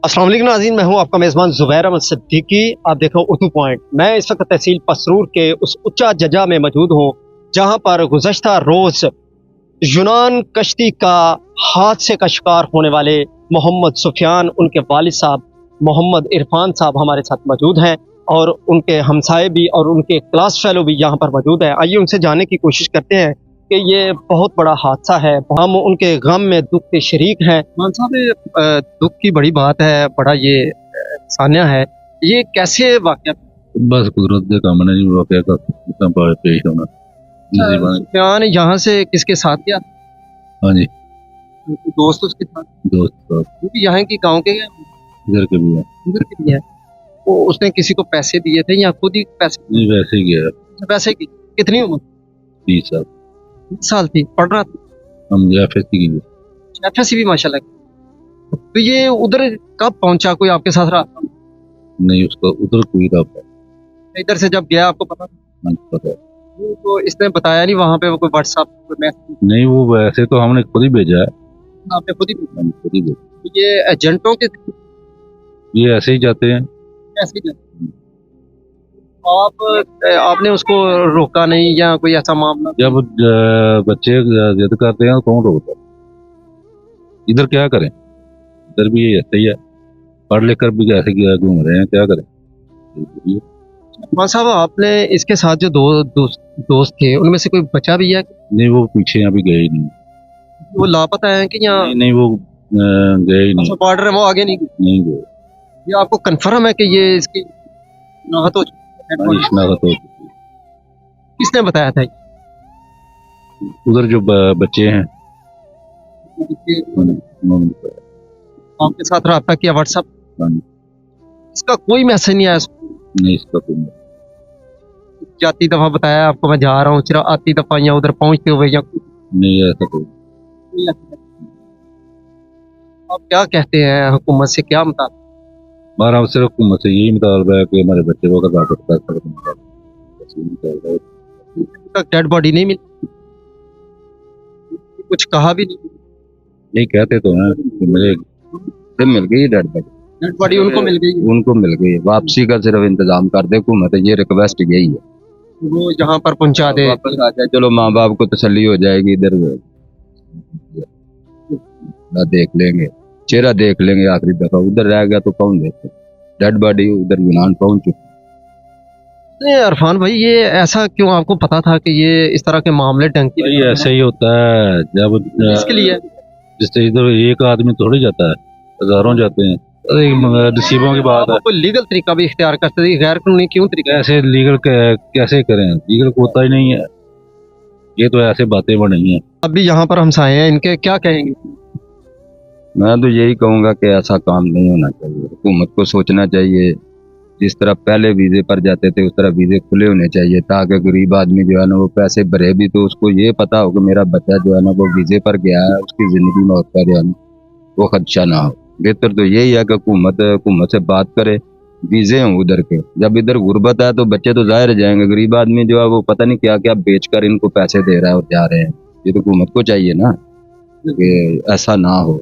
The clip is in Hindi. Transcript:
अस्सलाम वालेकुम नाज़रीन, मैं हूं आपका मेज़बान ज़ुबैर अहमद सिद्दीकी। आप देख रहे हो उर्दू पॉइंट। मैं इस वक्त तहसील पसरूर के उस उच्चा जजा में मौजूद हूं जहां पर गुज़श्ता रोज़ यूनान कश्ती का हादसे का शिकार होने वाले मोहम्मद सुफियान, उनके वालिद साहब मोहम्मद इरफान साहब हमारे साथ मौजूद हैं और उनके हमसाए भी और उनके क्लास फेलो भी यहाँ पर मौजूद हैं। आइए उनसे जानने की कोशिश करते हैं कि ये बहुत बड़ा हादसा है, हम उनके गम में दुख के शरीक हैं। मान साहब, ये दुख की बड़ी बात है, बड़ा ये सान्या है, ये कैसे वाक़या? बस कुदरत के काम ने जी वाकया का इतना बड़ा पेश होना। जी बात। सुफियान यहाँ से किसके साथ गया? हाँ जी, दोस्त उसके साथ? दोस्त साहब वो भी यहाँ की गाँव के हैं, इधर के भी है। उधर के भी है। वो उसने किसी को पैसे दिए थे या खुद ही पैसे? जी वैसे ही गया पैसे की कितनी उम्र? 30 साल। 20 साल थी, पढ़ रहा था। हम FSC की है। FSC भी माशाल्लाह। तो ये उधर कब पहुंचा? कोई आपके साथ रहा? नहीं उसका उधर कोई रहा है। इधर से जब गया आपको पता था? हाँ जी, पता है। तो इसने बताया नहीं वहाँ पे? वो कोई व्हाट्सएप कोई मैसेज नहीं वो वैसे तो हमने खुद ही भेजा है। आपने खुद ही भेजा? हम खुद ही भेजा। ये एजेंटों के ये ऐसे ही जाते हैं। कैसे गए? आपने उसको रोका नहीं या कोई ऐसा मामला? जब बच्चे जिद करते हैं तो कौन रोकता है? इधर क्या करें, इधर भी ऐसे ही है, पढ़ लिख कर भी ऐसे घूम रहे हैं, क्या करें। मान साहब, आपने इसके साथ जो दोस्त थे उनमें से कोई बचा भी है? नहीं वो पीछे अभी गए ही नहीं। वो लापता है कि या नहीं वो गए ही नहीं। बॉर्डर है वो आगे नहीं गए? नहीं गए। ये आपको कंफर्म है कि ये इसकी नाहत हो चुकी है? हाँ, शनाख्त हो चुकी है। किसने बताया था? उधर जो बच्चे हैं उन्होंने बताया। आपके साथ रब्ता किया व्हाट्सएप? हाँ जी। इसका कोई मैसेज नहीं आया? नहीं इसका कोई नहीं। जाती दफा बताया आपको मैं जा रहा हूँ, चिरा आती दफा या उधर पहुंचते हुए या नहीं ऐसा कोई। आप क्या कहते हैं, हुकूमत से क्या मुताबिक? हमारा सिर्फ हुकूमत से यही मुतालबा है कि हमारे बच्चे को अगर वापस कर तक डेड बॉडी नहीं मिली, कुछ कहा भी नहीं? नहीं कहते तो हैं कि मिल गई डेड बॉडी। डेड बॉडी उनको मिल गई? उनको मिल गई, वापसी का सिर्फ इंतजाम कर दे हुकूमत, ये रिक्वेस्ट यही है। वो यहाँ पर पहुंचा दे, वापस आ जाए, चलो माँ बाप को तसल्ली हो जाएगी। इधर देख लेंगे, चेहरा देख लेंगे आखिरी दफा। उधर रह गया तो कौन देखे? डेड बॉडी उधर यूनान पहुंच चुकी। इरफान भाई, ये ऐसा क्यों? आपको पता था कि ये इस तरह के मामले टंकी? ऐसे ही होता है जब इसके लिए जिससे इधर एक आदमी थोड़ी जाता है, हजारों जाते हैं। नसीबों की बात है। कोई लीगल तरीका भी इख्तियार करते थे, गैर कानूनी क्यों तरीका? ऐसे लीगल कैसे करें? लीगल को होता ही नहीं है, ये तो ऐसे बातें बनी हैं। अभी यहाँ पर हमसाए हैं, इनके क्या कहेंगे? मैं तो यही कहूँगा कि ऐसा काम नहीं होना चाहिए। हुकूमत को सोचना चाहिए, जिस तरह पहले वीज़े पर जाते थे उस तरह वीज़े खुले होने चाहिए, ताकि गरीब आदमी जो है ना वो पैसे भरे भी तो उसको ये पता हो कि मेरा बच्चा जो है ना वो वीज़े पर गया है, उसकी ज़िंदगी मौत का जो है ना वो खदशा ना हो। बेहतर तो यही है कि हुकूमत से बात करे, वीज़े हों उधर के। जब इधर गुर्बत है तो बच्चे तो ज़ाहिर जाएंगे, गरीब आदमी जो है वो पता नहीं क्या क्या बेचकर इनको पैसे दे रहा है और जा रहे हैं। ये तो हुकूमत को चाहिए ना कि ऐसा ना हो।